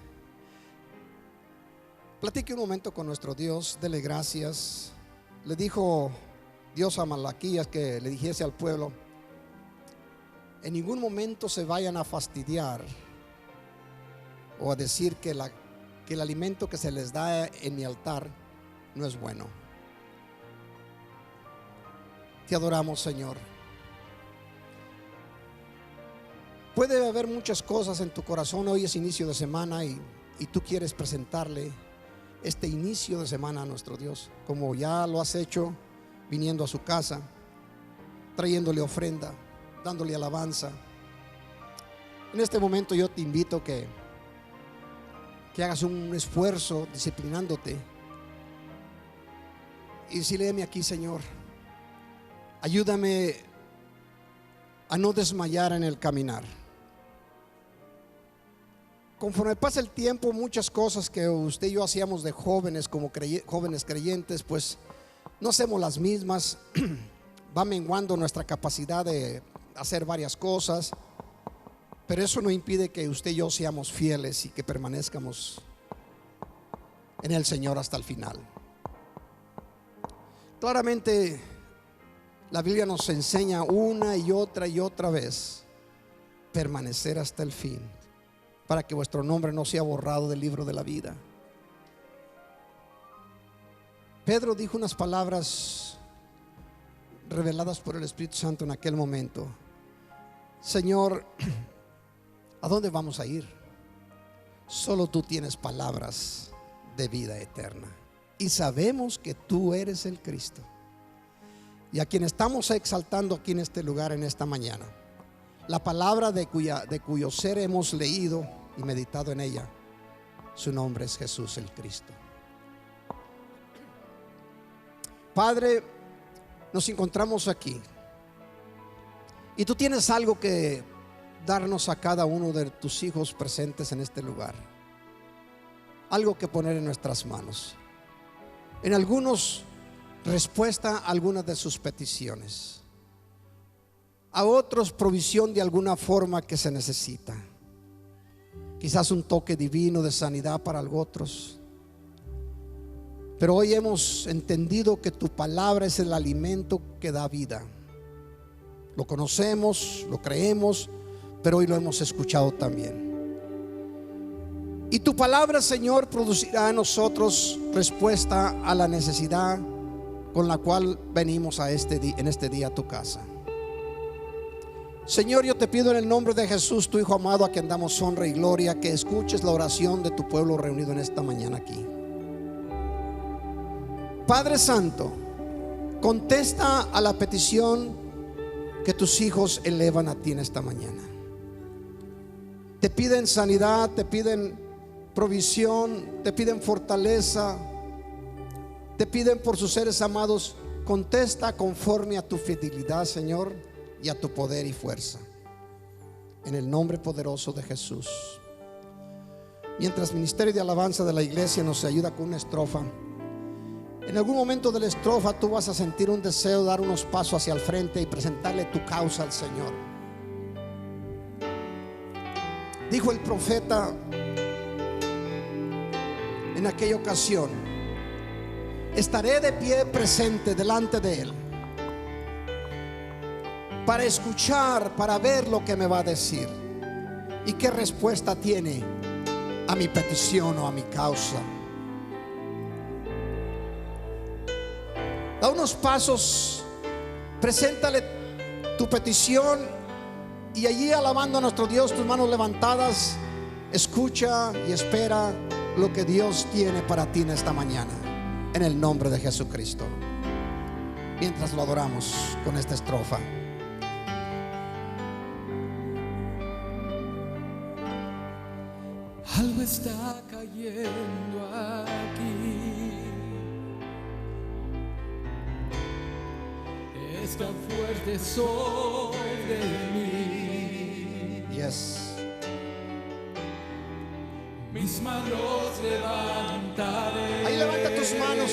platique un momento con nuestro Dios. Dele gracias. Le dijo Dios a Malaquías que le dijese al pueblo: en ningún momento se vayan a fastidiar o a decir que el alimento que se les da en mi altar no es bueno. Te adoramos, Señor. Puede haber muchas cosas en tu corazón. Hoy es inicio de semana y tú quieres presentarle este inicio de semana a nuestro Dios, como ya lo has hecho, viniendo a su casa, trayéndole ofrenda, dándole alabanza. En este momento yo te invito que hagas un esfuerzo disciplinándote y decirle: heme aquí, Señor, ayúdame a no desmayar en el caminar. Conforme pasa el tiempo, muchas cosas que usted y yo hacíamos de jóvenes, como jóvenes creyentes, pues no hacemos las mismas. Va menguando nuestra capacidad de hacer varias cosas, pero eso no impide que usted y yo seamos fieles y que permanezcamos en el Señor hasta el final. Claramente la Biblia nos enseña una y otra vez permanecer hasta el fin, para que vuestro nombre no sea borrado del libro de la vida. Pedro dijo unas palabras reveladas por el Espíritu Santo en aquel momento: Señor, ¿a dónde vamos a ir? Solo tú tienes palabras de vida eterna, y sabemos que tú eres el Cristo, y a quien estamos exaltando aquí en este lugar en esta mañana. La palabra de cuyo ser hemos leído y meditado en ella, su nombre es Jesús el Cristo. Padre, nos encontramos aquí Y tú tienes algo que darnos a cada uno de tus hijos presentes en este lugar. Algo que poner en nuestras manos. En algunos, respuesta a algunas de sus peticiones. A otros, provisión de alguna forma que se necesita. Quizás un toque divino de sanidad para otros. Pero hoy hemos entendido que tu palabra es el alimento que da vida. Lo conocemos, lo creemos, pero hoy lo hemos escuchado también. Y tu palabra, Señor, producirá en nosotros respuesta a la necesidad con la cual venimos en este día a tu casa. Señor, yo te pido en el nombre de Jesús, tu Hijo amado, a quien damos honra y gloria, que escuches la oración de tu pueblo reunido en esta mañana aquí. Padre Santo, contesta a la petición que tus hijos elevan a ti en esta mañana. Te piden sanidad, te piden provisión, te piden fortaleza, te piden por sus seres amados. Contesta conforme a tu fidelidad, Señor, y a tu poder y fuerza, en el nombre poderoso de Jesús. Mientras ministerio de alabanza de la iglesia nos ayuda con una estrofa, en algún momento de la estrofa tú vas a sentir un deseo de dar unos pasos hacia el frente y presentarle tu causa al Señor. Dijo el profeta en aquella ocasión: estaré de pie presente delante de Él para escuchar, para ver lo que me va a decir y qué respuesta tiene a mi petición o a mi causa. Da unos pasos, preséntale tu petición y allí, alabando a nuestro Dios, tus manos levantadas, escucha y espera lo que Dios tiene para ti en esta mañana, en el nombre de Jesucristo. Mientras lo adoramos con esta estrofa. Algo está cayendo aquí, es tan fuerte sobre mí. Yes. Mis manos levantaré. Ahí levanta tus manos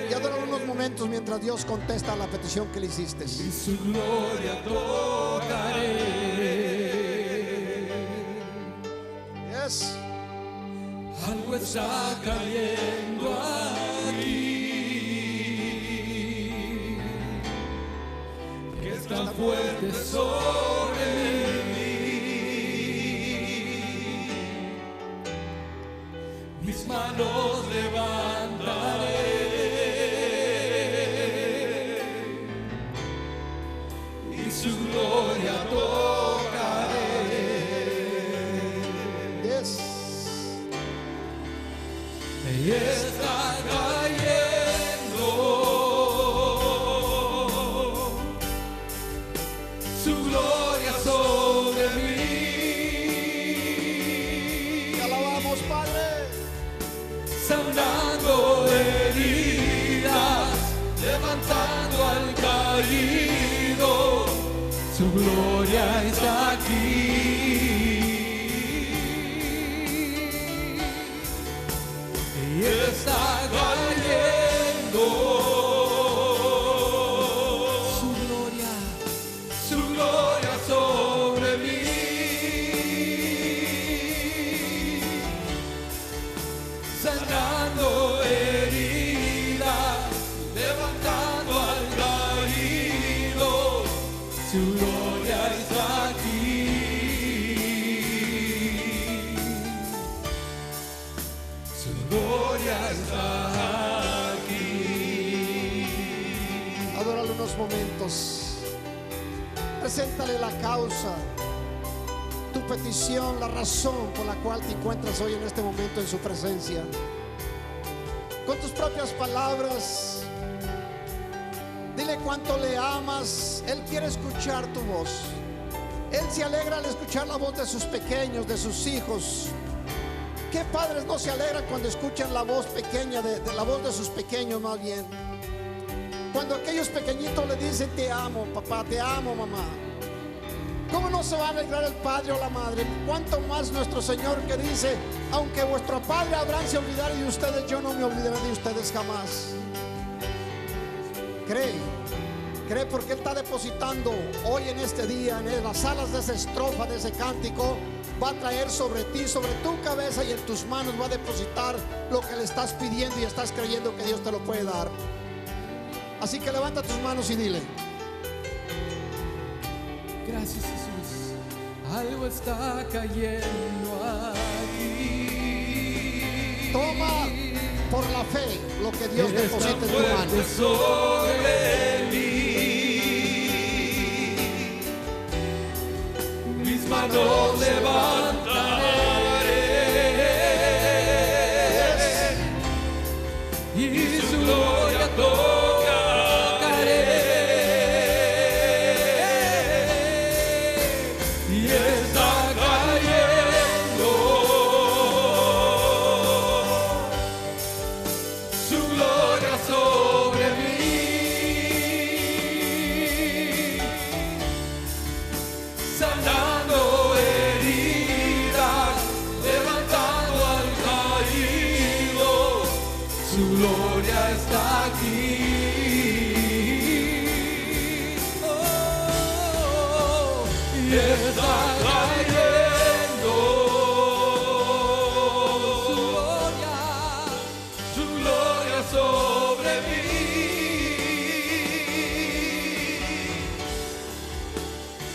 y adora unos momentos mientras Dios contesta a la petición que le hiciste. Y su gloria tocaré. Yes. Algo está cayendo aquí, que es tan fuerte sobre mí. Mis manos levantaré y su gloria tocaré. Yes. Y está cayendo su gloria sobre mí. Te alabamos, Padre. Sanando heridas, levantando al caído, su gloria está aquí. Y está cayendo su gloria sobre mí. Sanando heridas, levantando al caído, su gloria está aquí. Su gloria está aquí. Adóralo unos momentos. Preséntale la causa, tu petición, la razón por la cual te encuentras hoy en este momento en su presencia. Con tus propias palabras, dile cuánto le amas. Él quiere escuchar tu voz. Él se alegra al escuchar la voz de sus pequeños, de sus hijos. ¿Qué padres no se alegran cuando escuchan la voz pequeña, de la voz de sus pequeños más bien? Cuando aquellos pequeñitos le dicen: te amo papá, te amo mamá. ¿Cómo no se va a alegrar el padre o la madre? Cuánto más nuestro Señor, que dice: aunque vuestro padre Abraham se olvidara de ustedes, yo no me olvidaré de ustedes jamás. Cree, porque Él está depositando hoy en este día, en las alas de esa estrofa, de ese cántico. Va a traer sobre ti, sobre tu cabeza y en tus manos va a depositar lo que le estás pidiendo y estás creyendo que Dios te lo puede dar. Así que levanta tus manos y dile: Gracias, Jesús. Algo está cayendo aquí. toma por la fe lo que Dios Eres deposita tan en tu mano. fuerte sobre mí. Mis manos levantaré y su gloria tocaré. Y está cayendo su gloria sobre mí, sanando heridas, levantando al caído. Su gloria está aquí. Y está cayendo su gloria sobre mí,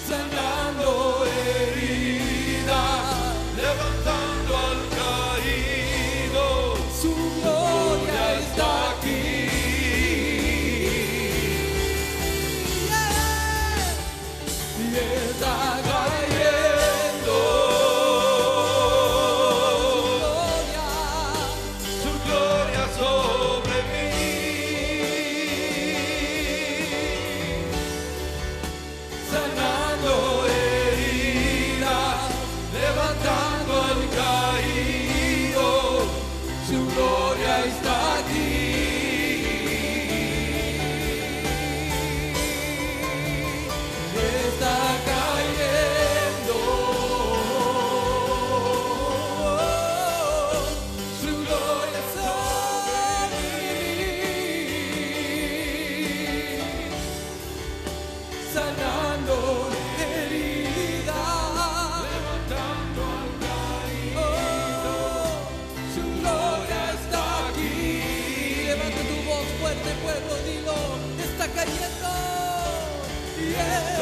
sanando heridas, levantando al caído. Su gloria está aquí. Y está cayendo su gloria sobre mí, sanando heridas, levantando al caído. Su gloria está aquí. Está cayendo su gloria sobre mí, sanando heridas, levantando al caído. Su gloria está aquí. Levanta tu voz fuerte, pueblo, dilo. Está cayendo. Yeah.